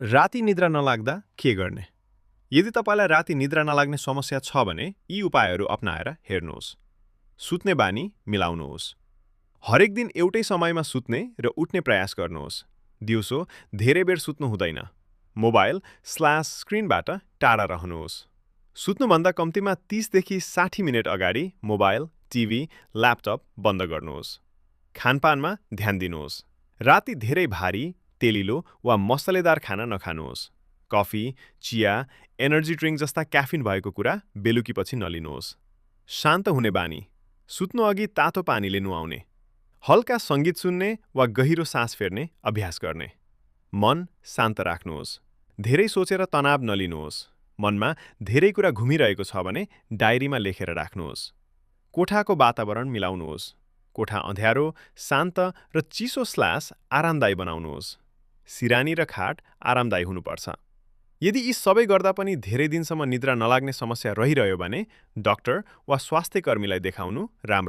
राति निद्रा नलाग्दा के गर्ने? यदि तपाईँलाई राति निद्रा नलाग्ने समस्या छ भने यी उपायहरू अपनाएर हेर्नुहोस्। सुत्ने बानी मिलाउनुहोस्। हरेक दिन एउटै समयमा सुत्ने र उठ्ने प्रयास गर्नुहोस्। दिउँसो धेरै बेर सुत्नु हुँदैन। मोबाइल/स्क्रिनबाट टाढा रहनुहोस्। सुत्नुभन्दा कम्तीमा 30 देखि 60 मिनेट अगाडि मोबाइल, टिभी, ल्यापटप बन्द गर्नुहोस्। खानपानमा ध्यान दिनुहोस्। राति धेरै भारी, तेलिलो वा मसलेदार खाना नखानुहोस्। कफी, चिया, एनर्जी ड्रिङ्क जस्ता क्याफिन भएको कुरा बेलुकीपछि नलिनुहोस्। शान्त हुने बानी। सुत्नु अघि तातो पानीले नुहाउने। हल्का सङ्गीत सुन्ने वा गहिरो सास फेर्ने अभ्यास गर्ने। मन शान्त राख्नुहोस्। धेरै सोचेर तनाव नलिनुहोस्। मनमा धेरै कुरा घुमिरहेको छ भने डायरीमा लेखेर राख्नुहोस्। कोठाको वातावरण मिलाउनुहोस्। कोठा अँध्यारो, शान्त र चिसो/आरामदायी बनाउनुहोस्। सिरानी र खाट आरामदायी हुनुपर्छ। यदि यी सबै गर्दा पनि धेरै दिनसम्म निद्रा नलाग्ने समस्या रहिरह्यो भने डाक्टर वा स्वास्थ्य कर्मीलाई देखाउनु राम्रो।